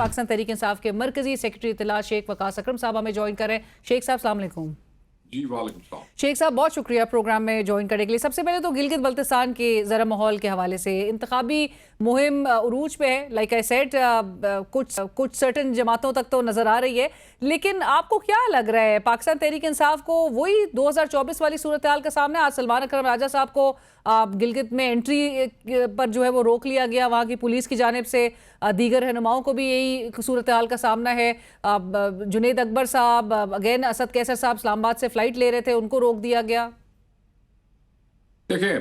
पाकिस्तान तहरीक इंसाफ के मरकजी सेक्रेटरी इत्तला शेख वकास अकरम साहब हमें ज्वाइन कर रहे हैं। शेख साहब अस्सलाम वालेकुम। जी वालेकुम सलाम। शेख साहब बहुत शुक्रिया प्रोग्राम में ज्वाइन करने के लिए। सबसे पहले तो गिलगित बल्तिस्तान के ज़रा माहौल के हवाले से इंतखाबी मुहिम उरूज पे है, लाइक आई सेड कुछ सर्टन जमातों तक तो नज़र आ रही है, लेकिन आपको क्या लग रहा है पाकिस्तान तहरीक इंसाफ को वही 2024 वाली सूरत हाल का सामना? आज सलमान अकरम राजा साहब को गिलगित में एंट्री पर जो है वो रोक लिया गया, वहाँ की पुलिस की जानिब से दीगर रहनुमाओं को भी यही सूरत हाल का सामना है। जुनेद अकबर साहब, अगेन असद कैसर साहब इस्लामाबाद से फ्लाइट ले रहे थे, उनको रोक दिया गया। देखें,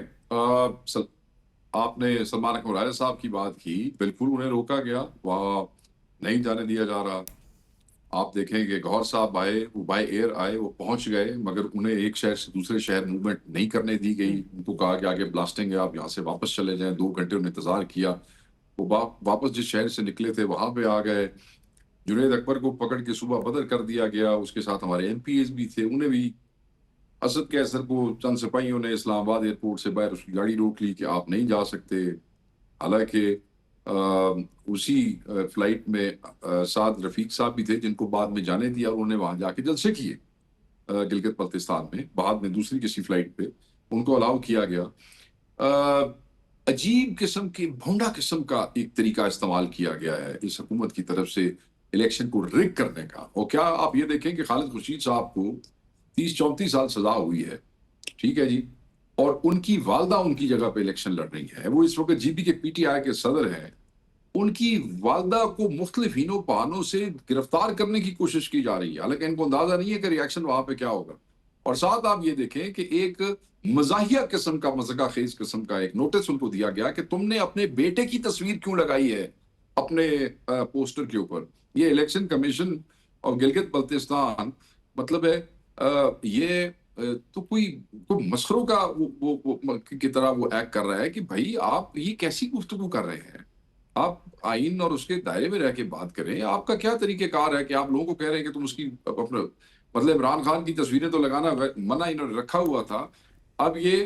आपने सलमान अकरम राजा साहब की बात की, बिल्कुल उन्हें रोका गया, वहाँ नहीं जाने दिया जा रहा। आप देखें कि गौहर साहब आए, वो बाय एयर आए, वो पहुंच गए, मगर उन्हें एक शहर से दूसरे शहर मूवमेंट नहीं करने दी गई। उनको कहा कि आगे ब्लास्टिंग है, आप यहाँ से वापस चले जाएं। 2 घंटे उन्हें इंतजार किया, वो वापस जिस शहर से निकले थे वहां पे आ गए। जुनेद अकबर को पकड़ के सुबह बदर कर दिया गया, उसके साथ हमारे MPs भी थे, उन्हें भी असद कैसर को चंद सिपाहियों ने इस्लामाबाद एयरपोर्ट से बाहर उसकी गाड़ी रोक ली कि आप नहीं जा सकते। हालांकि उसी फ्लाइट में साद रफीक साहब भी थे, जिनको बाद में जाने दिया और उन्होंने वहां जाके जलसे किए गिलगित बल्तिस्तान में। बाद में दूसरी किसी फ्लाइट पे उनको अलाउ किया गया। अजीब किस्म के भोंडा किस्म का एक तरीका इस्तेमाल किया गया है इस हुकूमत की तरफ से इलेक्शन को रिग करने का। और क्या आप ये देखें कि खालिद खुर्शीद साहब को 30-34 साल सजा हुई है, ठीक है जी, और उनकी वालदा उनकी जगह पे इलेक्शन लड़ रही है। वो इस वक्त GB के PTI के सदर हैं। उनकी वालदा को मुख्तलिफ हीनों बहानों से गिरफ्तार करने की कोशिश की जा रही है, हालांकि इनको अंदाजा नहीं है कि रिएक्शन वहां पे क्या होगा। और साथ आप ये देखें कि एक मजाहिया किस्म का, मज़ाक़ खेज किस्म का एक नोटिस उनको दिया गया कि तुमने अपने बेटे की तस्वीर क्यों लगाई है अपने पोस्टर के ऊपर। ये इलेक्शन कमीशन और गिलगित बल्तिस्तान मतलब है ये तो कोई मसखरों का वो की तरह वो एक्ट कर रहा है कि भाई आप ये कैसी गुफ्तगू कर रहे हैं। आप आइन और उसके दायरे में रह के बात करें। आपका क्या तरीकेकार है कि आप लोगों को कह रहे हैं कि तुम उसकी अपने मतलब इमरान खान की तस्वीरें तो लगाना मना इन्होंने रखा हुआ था, अब ये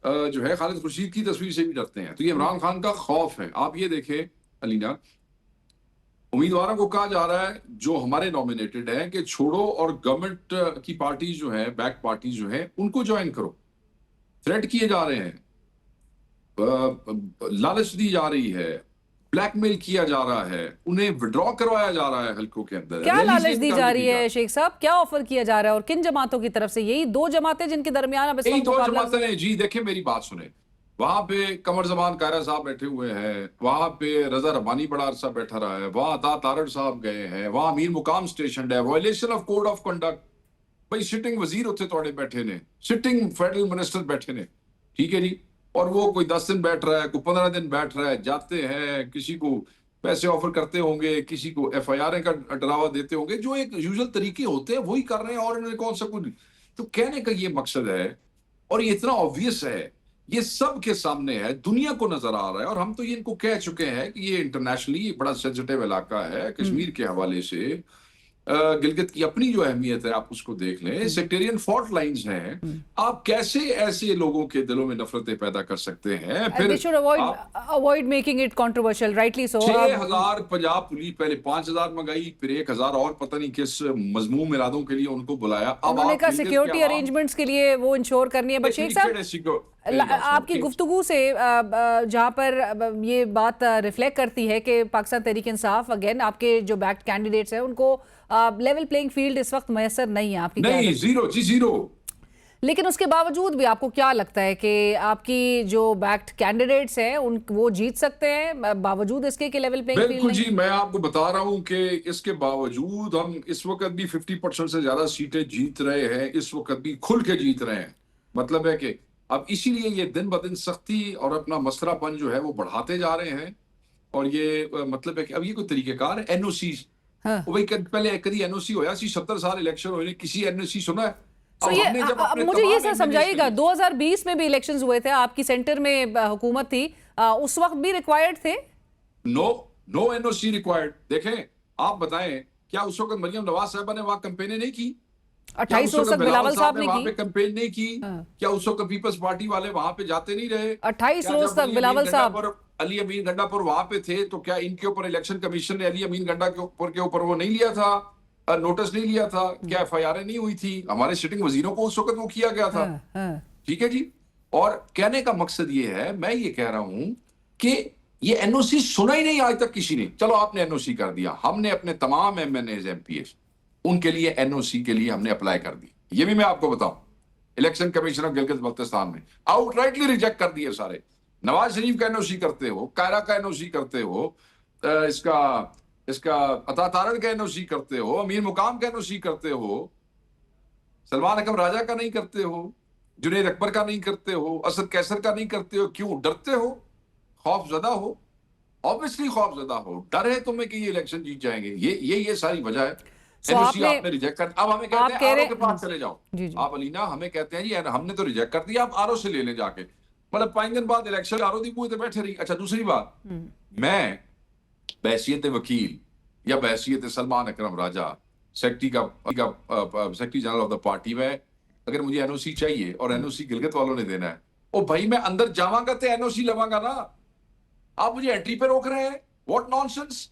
जो है खालिद खुर्शीद की तस्वीर से भी डरते हैं। तो ये इमरान खान का खौफ है। आप ये देखें अलीना, उम्मीदवारों को कहा जा रहा है जो हमारे नॉमिनेटेड हैं कि छोड़ो और गवर्नमेंट की पार्टी जो है, बैक पार्टी जो है, उनको ज्वाइन करो। थ्रेट किए जा रहे हैं, लालच दी जा रही है, ब्लैकमेल किया जा रहा है, उन्हें विड्रॉ करवाया जा रहा है हल्कों के अंदर। क्या लालच दी जा रही है शेख साहब? क्या ऑफर किया जा रहा है और किन जमातों की तरफ से? यही 2 जमातें जिनके दरमियान अब यही 2 जमातें हैं जी। देखें मेरी बात सुने, वहां पे कमर जमान कायरा साहब बैठे हुए हैं, वहां पे रजा रबानी बड़ा अरसा बैठा रहा है, वहां अता तारड़ साहब गए हैं, वहां अमीर मुकाम स्टेशन है, violation of code of conduct. भाई सिटिंग वजीर उत्थे तोड़े बैठे ने, सिटिंग फेडरल मिनिस्टर बैठे ने, ठीक है जी। और वो कोई 10 दिन बैठ रहा है, कोई 15 दिन बैठ रहा है, जाते हैं, किसी को पैसे ऑफर करते होंगे, किसी को FIR का डरावा देते होंगे, जो एक यूजुअल तरीके होते हैं वही कर रहे हैं। और इन्होंने कौन सा कुछ, तो कहने का ये मकसद है और ये इतना ऑब्वियस है, ये सब के सामने है, दुनिया को नजर आ रहा है। और हम तो ये इनको कह चुके हैं कि ये इंटरनेशनली बड़ा सेंसिटिव इलाका है। कश्मीर के हवाले से गिलगित की अपनी जो अहमियत है आप उसको देख लें, सेक्टेरियन फॉल्ट लाइंस हैं। आप कैसे ऐसे लोगों के दिलों में नफरतें पैदा कर सकते हैं? फिर avoid making it controversial, rightly so. 6000 Punjab police, पहले 5000 मंगाई, फिर 1000 और पता नहीं किस मजमूम इरादों के लिए उनको बुलाया। अब उन्होंने कहा सिक्योरिटी अरेंजमेंट्स के लिए वो इंश्योर करनी है। बट शेख साहब, आपकी गुफ्तगू से जहां पर ये बात रिफ्लेक्ट करती है कि पाकिस्तान तहरीक इंसाफ, अगेन आपके जो बैक्ड कैंडिडेट्स हैं उनको लेवल प्लेइंग फील्ड इस वक्त मैसर नहीं है आपकी, नहीं, जीरो जी जीरो। लेकिन उसके बावजूद भी आपको क्या लगता है कि आपकी जो बैक्ड कैंडिडेट्स हैं वो जीत सकते हैं बावजूद इसके कि लेवल प्लेइंग फील्ड? बिल्कुल जी, मैं आपको बता रहा हूं कि इसके बावजूद हम इस वक्त भी 50% से ज्यादा सीटें जीत रहे हैं, इस वक्त भी खुल के जीत रहे हैं। मतलब है कि अब इसीलिए ये दिन ब दिन सख्ती और अपना मसरापन जो है वो बढ़ाते जा रहे हैं। और ये मतलब है कि अब ये कोई तरीकेकार है। NOC भाई पहले कभी NOC होया सी 70 साल इलेक्शन होने, किसी NOC सुना है? मुझे ये सर समझाइएगा, 2020 में भी इलेक्शंस हुए थे, आपकी सेंटर में हुकूमत थी, उस वक्त भी रिक्वायर्ड थे? No NOC required. देखें आप बताएं, क्या उस वक्त मरियम नवाज साहबा ने वहां कैंपेनें नहीं की? 28 रोज तक बिलावल साहब ने वहां पे कैंपेन नहीं की? क्या उस वक्त पीपल्स पार्टी वाले वहां पे जाते नहीं रहे? 28 रोज तक बिलावल साहब अली अमीन गंडापुर वहां पे थे, तो क्या इनके ऊपर इलेक्शन कमीशन ने अली अमीन गंडा के ऊपर वो नहीं लिया था, नोटिस नहीं लिया था? क्या एफआईआर नहीं हुई थी? हमारे सिटिंग वजीरों को उस वक्त वो किया गया था। ठीक है जी। और कहने का मकसद ये है, मैं ये कह रहा हूं कि ये एनओसी सुना ही नहीं आज तक किसी ने। चलो आपने एनओसी कर दिया, हमने अपने तमाम एमएनएज एमपीएस उनके लिए एनओसी के लिए हमने अप्लाई कर दी। ये भी मैं आपको बताऊं, election commission of Gilgit Baltistan में आउटराइटली रिजेक्ट कर दिए सारे। नवाज शरीफ का एनओसी करते हो, कायरा का एनओसी करते हो, इसका इसका अता तारड़ का एनओसी करते हो, अमीर मुकाम का एनओसी करते हो, सलमान अकबर राजा का नहीं करते हो, जुनैद अकबर का नहीं करते हो, असद कैसर का नहीं करते हो। क्यों डरते हो? खौफजदा हो? ऑब्वियसली खौफजदा हो, डर है तुम्हें कि ये इलेक्शन जीत जाएंगे। ये सारी वजह है। एनओसी आपने रिजेक्ट कर, अब हमें कहते हैं आरओ के पास चले जाओ। आप अलीना हमें कहते हैं जी हमने तो रिजेक्ट कर दिया, आप आरओ से ले लें जाके। मतलब 5 दिन बाद इलेक्शन आरओ दी पूरे बैठे रही। अच्छा दूसरी बात, मैं बहैसियत वकील या बहैसियत Salman Akram Raja, secretary general of the party में, अगर मुझे एनओसी चाहिए और एनओसी गिलगित वालों ने देना है, ओ भाई मैं अंदर जावांगा तो एनओसी लवांगा ना। आप मुझे एंट्री पे रोक रहे हैं, व्हाट नॉनसेंस।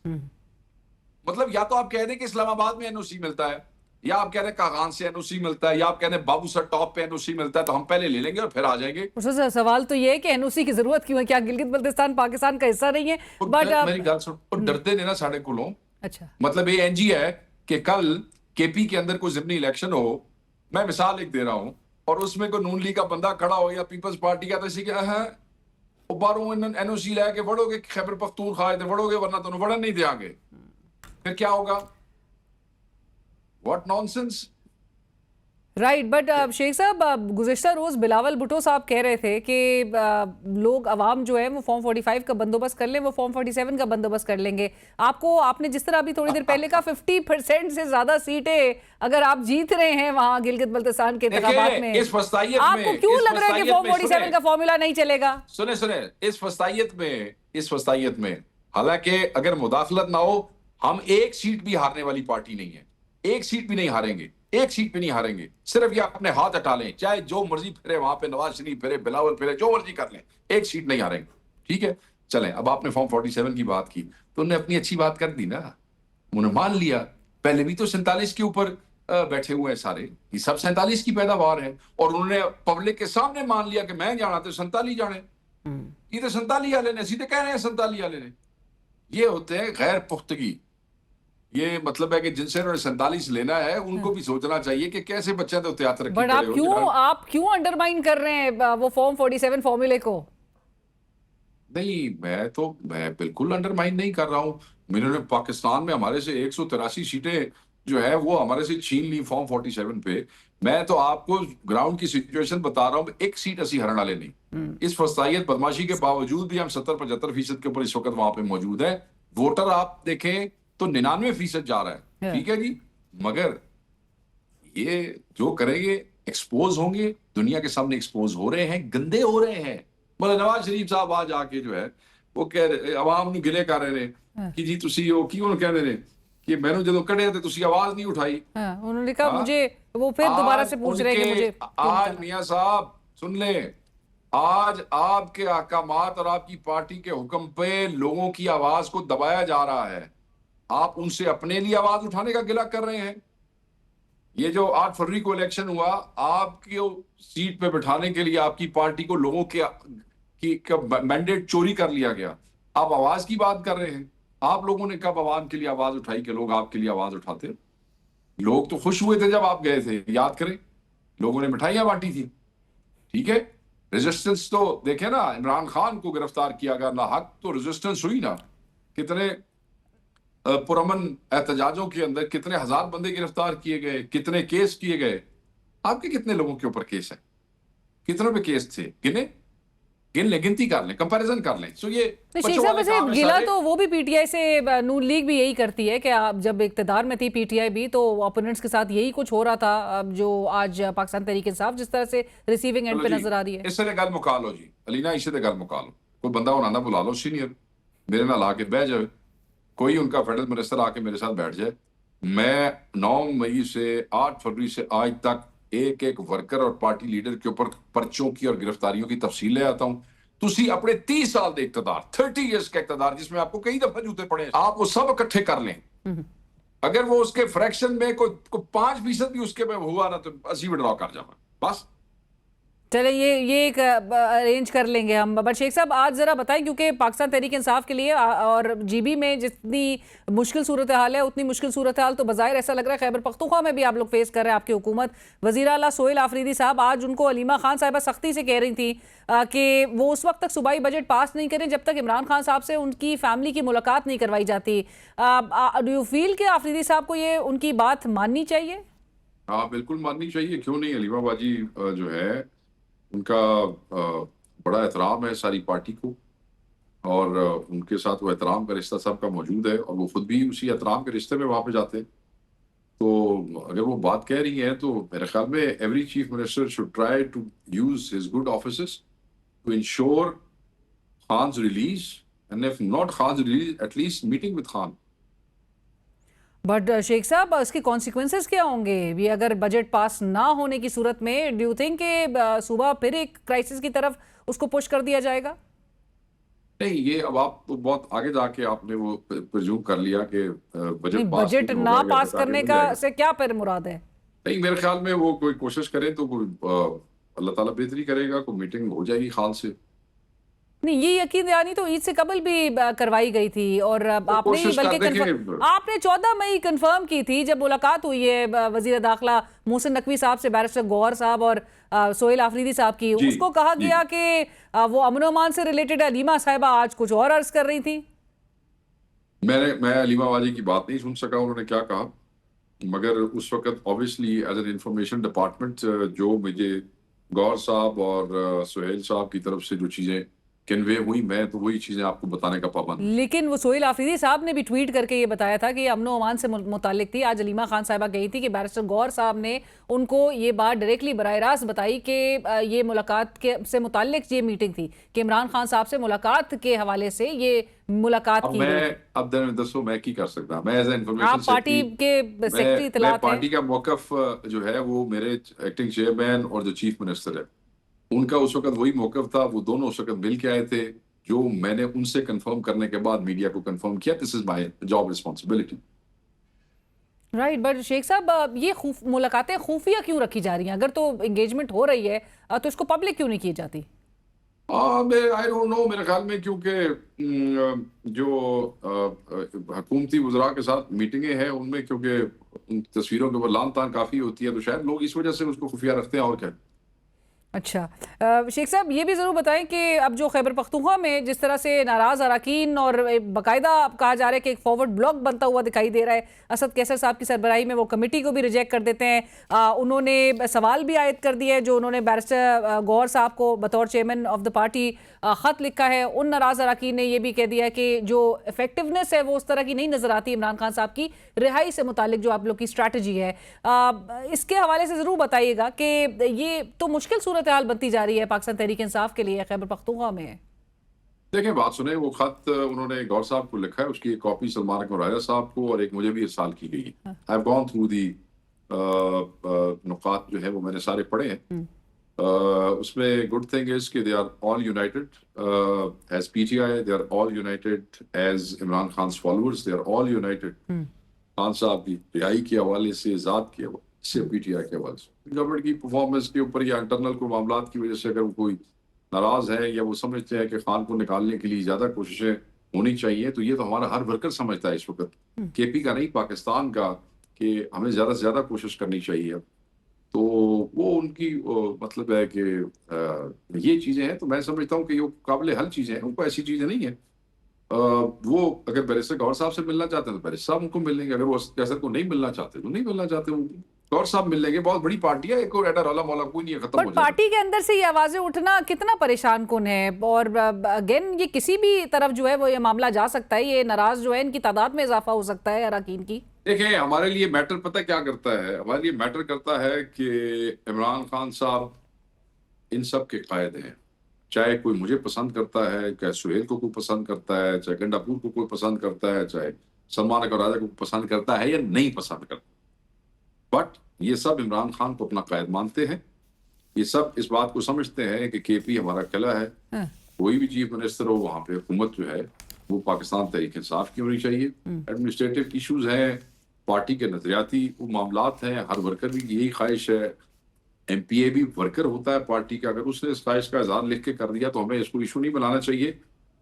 मतलब या तो आप कह दें कि इस्लामाबाद में एनओसी मिलता है, या आप कह रहे हैं कागान से एनओसी मिलता है, या आप कह रहे हैं बाबू सर टॉप पे एनओसी मिलता है, तो हम पहले ले लेंगे और फिर आ जाएंगे। सवाल तो ये है कि एनओसी की जरूरत क्यों है? क्या गिलगित बल्तिस्तान पाकिस्तान का हिस्सा नहीं है? बट मेरी गल सुन, डरते ने ना साढ़े कोलों। अच्छा, मतलब ये एनजी है कि कल केपी के अंदर कोई जिमनी इलेक्शन हो, मैं मिसाल एक दे रहा हूं, और उसमें कोई नून लीग का बंदा खड़ा हो या पीपल्स पार्टी का, तो इसी के बारों एनओसी लेके वड़ोगे, खैबर पख्तूनख्वा वड़ोगे, वरना तो वड़न नहीं देंगे। फिर क्या होगा? What nonsense. Right, but Sheikh साहब, गुज़िश्ता रोज बिलावल भुट्टो साहब कह रहे थे कि लोग अवाम जो है वो फॉर्म 45 का बंदोबस्त कर लें, वो फॉर्म 47 का बंदोबस्त कर लेंगे। आपने जिस तरह अभी थोड़ी देर पहले कहा 50% से ज्यादा सीटें अगर आप जीत रहे हैं वहां गिलगित बल्तिस्तान के इंतखाबात में, इस फस्तायत आपको क्यों लग रहा है कि फॉर्म 47 का फॉर्मूला नहीं चलेगा? सुने इस फस्तायत में हालांकि अगर मुदाखलत ना हो, हम एक सीट भी हारने वाली पार्टी नहीं है। एक सीट भी नहीं हारेंगे, एक सीट भी नहीं हारेंगे। सिर्फ ये अपने हाथ हटा लें, चाहे जो मर्जी फिरे वहां पे, नवाज शरीफ फिरे, बिलावल फिरे, जो मर्जी कर लें, एक सीट नहीं हारेंगे। ठीक है, चलें। अब आपने फॉर्म 47 की बात की, तो उन्होंने अपनी अच्छी बात कर दी ना, उन्होंने मान लिया। पहले भी तो 47 के ऊपर बैठे हुए हैं सारे, ये सब 47 की पैदावार है, और उन्होंने पब्लिक के सामने मान लिया कि मैं जाना तो 47 जाने। ये तो 47 वाले ने सीधे कह रहे हैं, 47 वाले ने। ये होते हैं गैर पुख्तगी। ये मतलब है कि जिनसे उन्होंने 47 लेना है, उनको भी सोचना चाहिए कि कैसे बच्चे तो त्याग रखे। बट आप क्यों अंडरमाइन कर रहे हैं वो फॉर्म 47 फॉर्मूले को? नहीं, मैं बिल्कुल अंडरमाइन नहीं कर रहा हूं। इन्होंने पाकिस्तान में हमारे से 183 सीटें जो है वो हमारे से छीन ली फॉर्म 47 पे। मैं तो आपको ग्राउंड की सिचुएशन बता रहा हूं, एक सीट असी हरण वाले नहीं। इस फसाइयत बदमाशी के बावजूद भी हम 70-75% के ऊपर इस वक्त वहां पे मौजूद है। वोटर आप देखें तो 99% जा रहा है। ठीक है जी, मगर ये जो करेंगे एक्सपोज होंगे, दुनिया के सामने एक्सपोज हो रहे हैं, गंदे हो रहे हैं। मतलब नवाज शरीफ साहब आज आके जो है वो कह रहे, अवाम ਨੂੰ गिले कर रहे हैं कि जी ਤੁਸੀਂ ਉਹ ਕਿਉਂ ਕਹਿੰਦੇ ਨੇ कि मैंने ਜਦੋਂ कड़े तो ਤੁਸੀਂ आवाज नहीं उठाई। उन्होंने कहा मुझे, वो फिर दोबारा से पूछ रहे हैं कि मुझे। आज मियां साहब सुन ले, आज आपके अहकामात और आपकी पार्टी के हुक्म पे लोगों की आवाज को दबाया जा रहा है। आप उनसे अपने लिए आवाज उठाने का गिला कर रहे हैं। ये जो 8 फरवरी को इलेक्शन हुआ, आपकी सीट पे बिठाने के लिए आपकी पार्टी को लोगों के मैंडेट चोरी कर लिया गया। आप आवाज की बात कर रहे हैं। आप लोगों ने कब आवाम के लिए आवाज उठाई कि लोग आपके लिए आवाज उठाते? लोग तो खुश हुए थे जब आप गए थे, याद करें, लोगों ने मिठाइयां बांटी थी। ठीक है, रेजिस्टेंस तो देखे ना, इमरान खान को गिरफ्तार किया गया ना हक, तो रेजिस्टेंस हुई ना। कितने पुरअमन एहतजाजों के अंदर कितने हजार बंदे गिरफ्तार किए गए, कितने केस किए गए। आपके कितने लोगों के ऊपर केस है? कितनों पे केस थे? गिनती कर लें, कंपैरिजन कर लें। सो ये गिला तो वो भी पीटीआई से, नून लीग भी यही करती है कि आप जब इक्तदार में थी पीटीआई भी, तो ओपोनेंट्स के साथ यही कुछ हो रहा था जो आज पाकिस्तान तहरीक इंसाफ जिस तरह से रिसीविंग एंड पे नजर आ रही है। इससे गल मुका लो जी अलीना, इससे गल मुका लो। कोई बंदा होना ना बुला लो सीनियर, मेरे नाल आके बह जाए, कोई उनका फेडरल मिनिस्टर आके मेरे साथ बैठ जाए। मैं 9 मई से 8 फरवरी से आज तक एक एक वर्कर और पार्टी लीडर के ऊपर पर्चों की और गिरफ्तारियों की तफसील ले आता हूं। तुसी अपने 30 साल ਦੇ इकतदार 30 इयर्स का इकतदार जिसमें आपको कई दफा जूते पड़े आप वो सब इकट्ठे कर लें अगर वो उसके फ्रैक्शन में कोई 5% भी उसके में हुआ ना तो असी विड्रॉ कर जाना बस चले ये एक अरेंज कर लेंगे हम। बट शेख साहब आज ज़रा बताएं, क्योंकि पाकिस्तान तहरीक इंसाफ के लिए और जीबी में जितनी मुश्किल सूरत हाल है उतनी मुश्किल सूरत हाल तो बज़ाहिर ऐसा लग रहा है खैबर पख्तूनख्वा में भी आप लोग फेस कर रहे हैं, आपकी हुकूमत। वज़ीर आला सोहेल आफरीदी साहब आज उनको अलीमा खान साहिबा सख्ती से कह रही थी कि वो उस वक्त तक सूबाई बजट पास नहीं करें जब तक इमरान खान साहब से उनकी फैमिली की मुलाकात नहीं करवाई जाती। डू यू फील कि आफरीदी साहब को ये उनकी बात माननी चाहिए? हाँ बिल्कुल माननी चाहिए, क्यों नहीं। अलीमा बाजी जो है उनका बड़ा एहतराम है सारी पार्टी को और उनके साथ वो एहतराम का रिश्ता सबका मौजूद है और वो खुद भी उसी एहतराम के रिश्ते में वहाँ पे जाते हैं। तो अगर वो बात कह रही हैं तो मेरे ख्याल में every chief minister should try to use his good offices to ensure Khan's release and if not Khan's release at least meeting with Khan. But Sheikh साहब इसके कॉन्सिक्वेंसेस क्या होंगे भी अगर बजट पास ना होने की सूरत में? डू यू थिंक कि सूबा फिर एक क्राइसिस की तरफ उसको पुश कर दिया जाएगा? नहीं, ये अब आप तो बहुत आगे जाके आपने वो प्रिज्यूम कर लिया कि बजट ना पास करने का से क्या फिर मुराद है? नहीं, मेरे ख्याल में वो कोई कोशिश करे तो अल्लाह ताला बेहतरी करेगा, कोई मीटिंग हो जाएगी खाल से। नहीं, ये यकीन दहानी तो ईद से कबल भी करवाई गई थी और आपने बल्कि आपने 14 मई कंफर्म की थी जब मुलाकात हुई है वजीर दाखिला मोहसिन नकवी साहब से, बैरिस्टर गौहर साहब और सोहेल आफरीदी साहब की। उसको कहा गया कि वो अमन अमान से रिलेटेड अलीमा साहिबा आज कुछ और अर्ज कर रही थी। मैं अलीमा बाजी की बात नहीं सुन सका उन्होंने क्या कहा, मगर उस वक्त obviously as an information department जो मुझे गौहर साहब और सोहेल साहब की तरफ से जो चीजें कन्वे हुई, मैं तो वही चीजें आपको बताने का पाबंद। लेकिन वो सोहेल आफरीदी साहब ने भी ट्वीट करके ये बताया था कि अमनो अमान से मुतालिक थी। आज अलीमा खान साहिबा गई थी कि बैरिस्टर गौहर साहब ने उनको ये बात डायरेक्टली बराह रास्त बताई कि ये मुलाकात के से मुतालिक ये मीटिंग थी कि इमरान खान साहब से मुलाकात के हवाले से ये मुलाकात की। अब दसो मैं की कर सकता, मैं एज ए इंफॉर्मेशन आप पार्टी के सेक्रेटरी इत्तलात हैं। पार्टी का मौकफ जो है वो मेरे एक्टिंग चेयरमैन और जो चीफ मिनिस्टर है उनका उस वक्त वही मौकफ था। वो दोनों उस वक्त मिल के आए थे, जो मैंने उनसे कंफर्म करने के बाद मीडिया को कंफर्म किया। This is my job responsibility. Right, but Sheikh साहब ये मुलाकातें खुफिया क्यों रखी जा रही हैं? अगर तो एंगेजमेंट हो रही है तो इसको पब्लिक क्यों नहीं की जाती? आई डोंट नो, मेरे ख्याल में क्योंकि जो हुकूमती वज़रा के साथ मीटिंगें हैं उनमें क्योंकि उन तस्वीरों के ऊपर लान तान काफ़ी होती है, तो शायद लोग इस वजह से उसको खुफिया रखते हैं। और क्या? अच्छा, शेख साहब ये भी ज़रूर बताएं कि अब जो खैबर पख्तूनख्वा में जिस तरह से नाराज़ अरकान और बाकायदा कहा जा रहा है कि एक फॉरवर्ड ब्लॉक बनता हुआ दिखाई दे रहा है। असद कैसर साहब की सरबराही में वो कमेटी को भी रिजेक्ट कर देते हैं। उन्होंने सवाल भी आयद कर दिया है जो उन्होंने बैरिस्टर गौहर साहब को बतौर चेयरमैन ऑफ द पार्टी ख़त लिखा है। उन नाराज़ अरकान ने यह भी कह दिया है कि जो इफेक्टिवनेस है वो उस तरह की नहीं नज़र आती इमरान खान साहब की रिहाई से मुतालिक जो आप लोग की स्ट्रैटेजी है। इसके हवाले से ज़रूर बताइएगा कि ये तो मुश्किल सूरत हाल बनती जा रही है पाकिस्तान तहरीक इंसाफ के लिए खैबर पख्तूनख्वा में। देखें, बात सुने, वो खत उन्होंने गौर साहब को लिखा है, उसकी एक कॉपी सलमान अकबर राजा साहब को और एक मुझे भी इरसाल की गई है। I have gone through the नुकात जो है वो मैंने सारे पढ़े हैं। उसमें गुड थिंग इज कि they are all united as PTI, they are all united as Imran Khan followers, they are all united Khan साहब की रिहाई के हवाले से, ज़ात के हवाले से, पीटीआई के हवाले से। गवर्नमेंट की परफॉर्मेंस के ऊपर या इंटरनल को मामला की वजह से अगर वो कोई नाराज है या वो समझते हैं कि खान को निकालने के लिए ज्यादा कोशिशें होनी चाहिए, तो ये तो हमारा हर वर्कर समझता है इस वक्त, केपी का नहीं पाकिस्तान का, कि हमें ज्यादा से ज्यादा कोशिश करनी चाहिए। तो वो उनकी मतलब है कि ये चीजें हैं, तो मैं समझता हूँ कि ये काबिल हल चीजें हैं, उनको ऐसी चीजें नहीं है। वो अगर बैरिस्टर गौहर साहब से मिलना चाहते हैं तो बैरिस्टर साहब उनको मिल लेंगे, अगर वो कैसर को नहीं मिलना चाहते तो नहीं मिलना चाहते, वो गौहर साहब मिल लेंगे। बहुत बड़ी पार्टी है, एक और एडा रौला मौला कोई नहीं है, खत्म हो जाएगा। पार्टी के अंदर से ये आवाजें उठना कितना परेशान कुन है और अगेन ये किसी भी तरफ जो है वो ये मामला जा सकता है, ये नाराज जो है इनकी तादाद में इजाफा हो सकता है अरकान की। देखें, हमारे लिए मैटर पता क्या करता है, हमारे लिए मैटर करता है कि इमरान खान साहब इन सब के कायद हैं। चाहे कोई मुझे पसंद करता है, चाहे सुहेल को कोई पसंद करता है, चाहे गंडापुर को कोई पसंद करता है, चाहे सलमान अकबर राजा को पसंद करता है या नहीं पसंद करता, बट ये सब इमरान खान को अपना कायद मानते हैं। ये सब इस बात को समझते हैं कि केपी हमारा किला है कोई भी चीफ मिनिस्टर हो वहां पे हुकूमत जो है वो पाकिस्तान तहरीक इंसाफ की होनी चाहिए। एडमिनिस्ट्रेटिव इश्यूज हैं, पार्टी के नजरियाती वो मामलात हैं, हर वर्कर की यही ख्वाहिश है। एमपीए भी वर्कर होता है पार्टी का, अगर उसने इस ख्वाहिश का इजहार लिख के कर दिया तो हमें इसको इशू नहीं बनाना चाहिए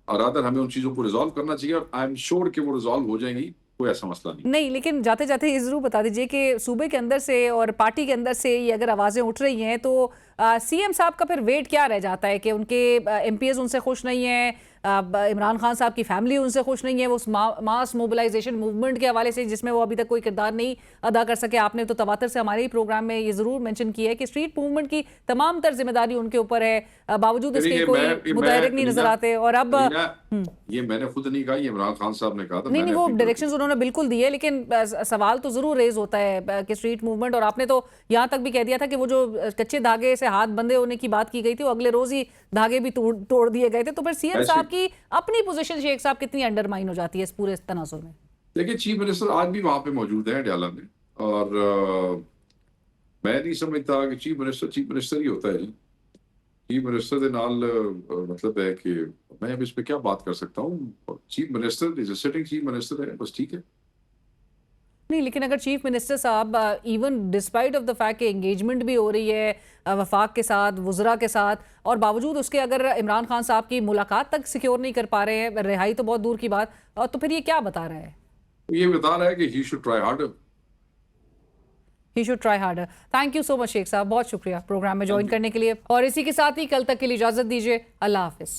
और अदर हमें उन चीजों को रिजॉल्व करना चाहिए और आई एम श्योर कि वो रिजॉल्व हो जाएंगी, कोई ऐसा मसला नहीं। नहीं, लेकिन जाते जाते ये जरूर बता दीजिए कि सूबे के अंदर से और पार्टी के अंदर से ये अगर आवाजें उठ रही हैं तो सीएम साहब का फिर वेट क्या रह जाता है कि उनके एमपीएस उनसे खुश नहीं है, इमरान खान साहब की फैमिली उनसे खुश नहीं है, वो मास मोबिलाइजेशन मूवमेंट के हवाले से जिसमें वो अभी तक कोई किरदार नहीं अदा कर सके। आपने तो तवातर से हमारे ही प्रोग्राम में ये जरूर मेंशन किया है कि स्ट्रीट मूवमेंट की तमाम तर जिम्मेदारी उनके ऊपर है, बावजूद इसके कोई मुतहरिक नहीं नजर आते। और अब ये मैंने खुद नहीं कहा, ये इमरान खान साहब ने कहा था। नहीं, वो डायरेक्शंस उन्होंने बिल्कुल दिए, लेकिन सवाल तो जरूर रेज होता है कि स्ट्रीट मूवमेंट, और आपने तो यहाँ तक भी कह दिया था कि वो जो कच्चे धागे से हाथ बंधे होने की बात की गई थी वो अगले रोज ही धागे भी तोड़ दिए गए थे। तो फिर सीएम साहब की अपनी पोजीशन शेख साहब कितनी अंडरमाइन हो जाती है इस पूरे तनाजुर में? देखिए, चीफ मिनिस्टर आज भी वहां पे मौजूद है डयाला में, और मैं नहीं समझता कि चीफ मिनिस्टर ही होता है। चीफ मिनिस्टर के नाल मतलब है कि मैं अब इस पे क्या बात कर सकता हूँ। Chief minister is sitting chief minister है, बस ठीक है। नहीं, लेकिन अगर चीफ मिनिस्टर साहब even despite of the fact कि एंगेजमेंट भी हो रही है वफाक के साथ, वुज़रा के साथ, और बावजूद उसके अगर इमरान खान साहब की मुलाकात तक सिक्योर नहीं कर पा रहे हैं, रिहाई तो बहुत दूर की बात, तो फिर ये क्या बता रहा है? ये बता रहा है कि he should try harder. He should try harder. Thank you so much Sheikh साहब, बहुत शुक्रिया प्रोग्राम में ज्वाइन करने के लिए। और इसी के साथ ही कल तक के लिए इजाजत दीजिए। अल्लाह हाफिज।